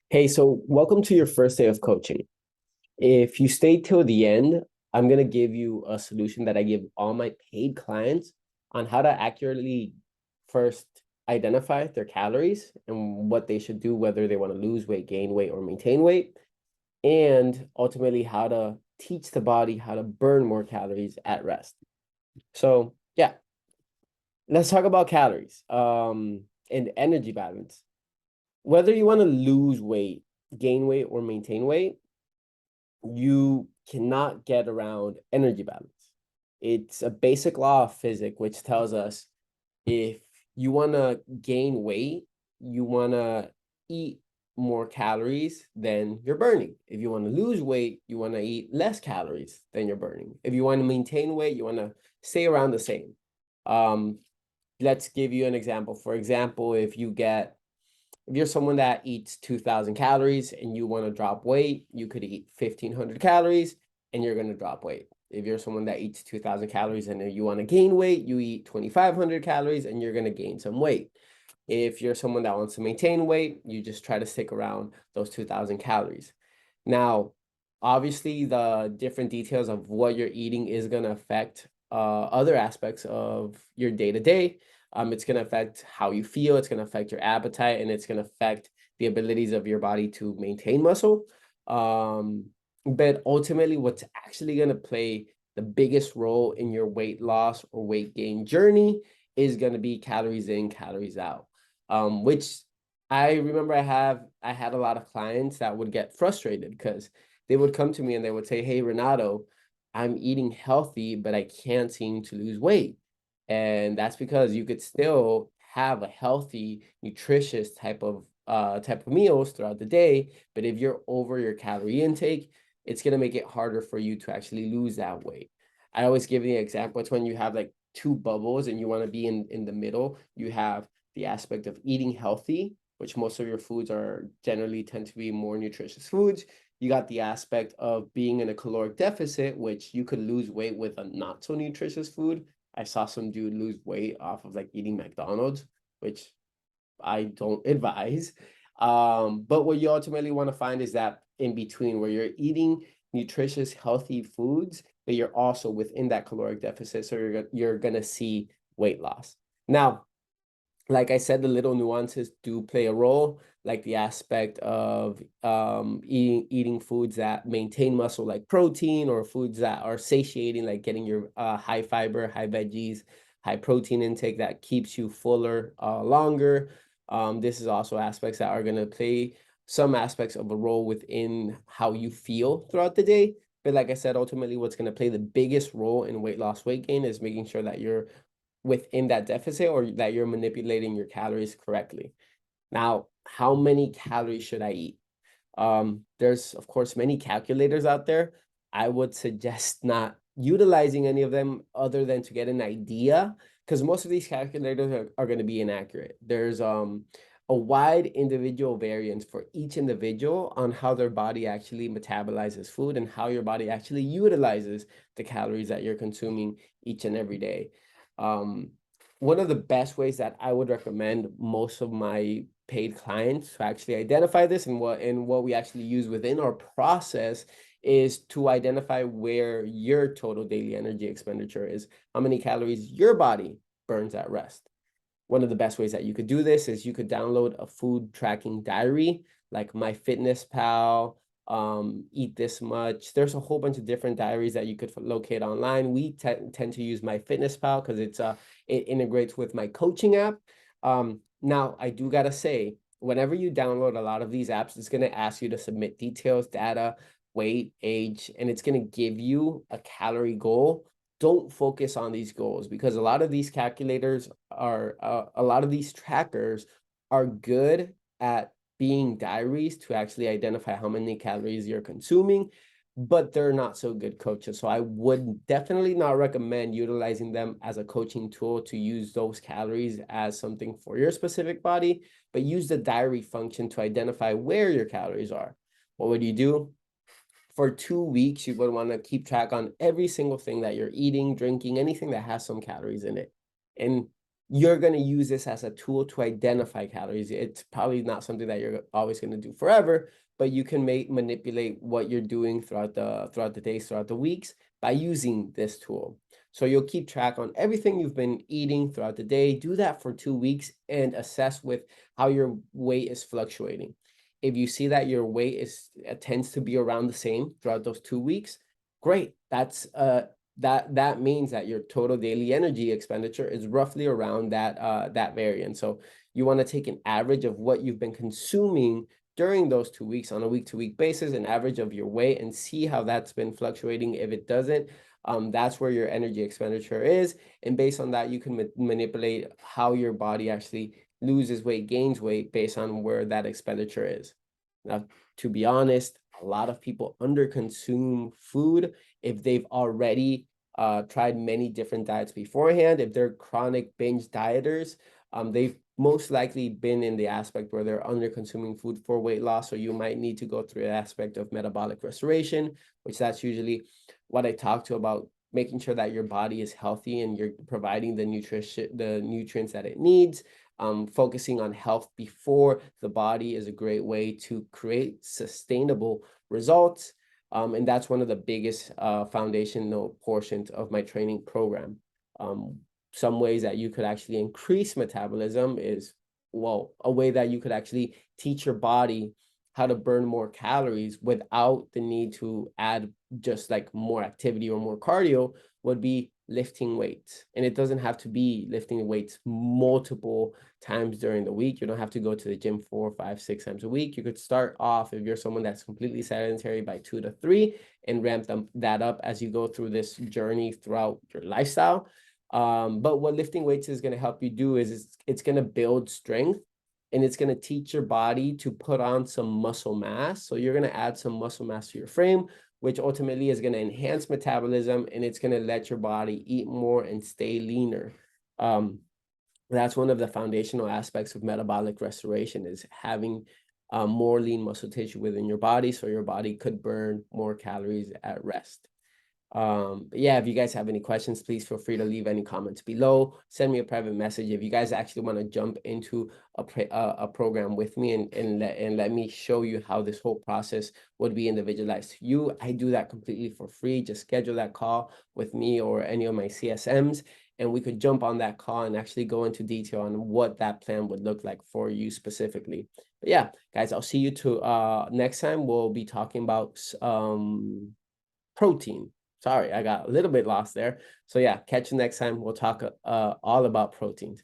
Hey, so welcome to your first day of coaching. If you stay till the end, I'm going to give you a solution that I give all my paid clients on how to accurately first identify their calories and what they should do, whether they want to lose weight, gain weight, or maintain weight, and ultimately how to teach the body how to burn more calories at rest. So, yeah, let's talk about calories and energy balance. Whether you want to lose weight, gain weight, or maintain weight, you cannot get around energy balance. It's a basic law of physics, which tells us if you want to gain weight, you want to eat more calories than you're burning. If you want to lose weight, you want to eat less calories than you're burning. If you want to maintain weight, you want to stay around the same. Um, let's give you an example. For example, if you're someone that eats 2,000 calories and you want to drop weight, you could eat 1,500 calories and you're going to drop weight. If you're someone that eats 2,000 calories and you want to gain weight, you eat 2,500 calories and you're going to gain some weight. If you're someone that wants to maintain weight, you just try to stick around those 2,000 calories. Now, obviously, the different details of what you're eating is going to affect other aspects of your day to day. It's going to affect how you feel, it's going to affect your appetite, and it's going to affect the abilities of your body to maintain muscle. Um, but ultimately, what's actually going to play the biggest role in your weight loss or weight gain journey is going to be calories in, calories out. Which I remember I had a lot of clients that would get frustrated because they would come to me and they would say, "Hey, Renato, I'm eating healthy, but I can't seem to lose weight." And that's because you could still have a healthy, nutritious type of meals throughout the day, but if you're over your calorie intake, it's gonna make it harder for you to actually lose that weight. I always give the example, it's when you have like two bubbles and you want to be in the middle. You have the aspect of eating healthy, which most of your foods are generally tend to be more nutritious foods. You got the aspect of being in a caloric deficit, which you could lose weight with a not so nutritious food. I saw some dude lose weight off of like eating McDonald's, which I don't advise. But what you ultimately want to find is that in between where you're eating nutritious, healthy foods, but you're also within that caloric deficit. So you're gonna see weight loss. Now, like I said, the little nuances do play a role, like the aspect of eating foods that maintain muscle, like protein, or foods that are satiating, like getting your high fiber, high veggies, high protein intake that keeps you fuller longer. This is also aspects that are going to play some aspects of a role within how you feel throughout the day. But like I said, ultimately, what's going to play the biggest role in weight loss, weight gain is making sure that you're within that deficit or that you're manipulating your calories correctly. Now, how many calories should I eat? There's, of course, many calculators out there. I would suggest not utilizing any of them other than to get an idea, because most of these calculators are going to be inaccurate. There's a wide individual variance for each individual on how their body actually metabolizes food and how your body actually utilizes the calories that you're consuming each and every day. Um, One of the best ways that I would recommend most of my paid clients to actually identify this and what we actually use within our process is to identify where your total daily energy expenditure is, how many calories your body burns at rest. One of the best ways that you could do this is you could download a food tracking diary like MyFitnessPal, Eat This Much. There's a whole bunch of different diaries that you could locate online. We tend to use MyFitnessPal because it integrates with my coaching app. Now, I do gotta say, whenever you download a lot of these apps, it's gonna ask you to submit details, data, weight, age, and it's gonna give you a calorie goal. Don't focus on these goals because a lot of these calculators are a lot of these trackers are good at being diaries to actually identify how many calories you're consuming, but they're not so good coaches. So I would definitely not recommend utilizing them as a coaching tool to use those calories as something for your specific body, but use the diary function to identify where your calories are. What would you do? For 2 weeks, you would want to keep track on every single thing that you're eating, drinking, anything that has some calories in it. And you're going to use this as a tool to identify calories. It's probably not something that you're always going to do forever, but you can manipulate what you're doing throughout the days, throughout the weeks by using this tool. So you'll keep track on everything you've been eating throughout the day. Do that for 2 weeks and assess with how your weight is fluctuating. If you see that your weight tends to be around the same throughout those 2 weeks, great. That means that your total daily energy expenditure is roughly around that variance. So you want to take an average of what you've been consuming during those 2 weeks on a week-to-week basis, an average of your weight, and see how that's been fluctuating. If it doesn't, that's where your energy expenditure is. And based on that, you can manipulate how your body actually loses weight, gains weight based on where that expenditure is. Now, to be honest, a lot of people underconsume food if they've already tried many different diets beforehand. If they're chronic binge dieters, they've most likely been in the aspect where they're under consuming food for weight loss. So you might need to go through an aspect of metabolic restoration, which that's usually what I talk to about, making sure that your body is healthy and you're providing the nutrients that it needs. Focusing on health before the body is a great way to create sustainable results. And that's one of the biggest foundational portions of my training program. Some ways that you could actually increase metabolism is, well, a way that you could actually teach your body how to burn more calories without the need to add just like more activity or more cardio would be lifting weights. And it doesn't have to be lifting weights multiple times during the week. You don't have to go to the gym 4, 5, 6 times a week. You could start off, if you're someone that's completely sedentary, by 2 to 3 and ramp that up as you go through this journey throughout your lifestyle. But what lifting weights is going to help you do is it's going to build strength, and it's going to teach your body to put on some muscle mass. So you're going to add some muscle mass to your frame, which ultimately is going to enhance metabolism, and it's going to let your body eat more and stay leaner. That's one of the foundational aspects of metabolic restoration, is having more lean muscle tissue within your body, so your body could burn more calories at rest. But yeah, if you guys have any questions, please feel free to leave any comments below. Send me a private message if you guys actually want to jump into a program with me and let me show you how this whole process would be individualized to you. I do that completely for free. Just schedule that call with me or any of my CSMs, and we could jump on that call and actually go into detail on what that plan would look like for you specifically. But yeah, guys, I'll see you next time. We'll be talking about protein. Sorry, I got a little bit lost there. So yeah, catch you next time. We'll talk all about proteins.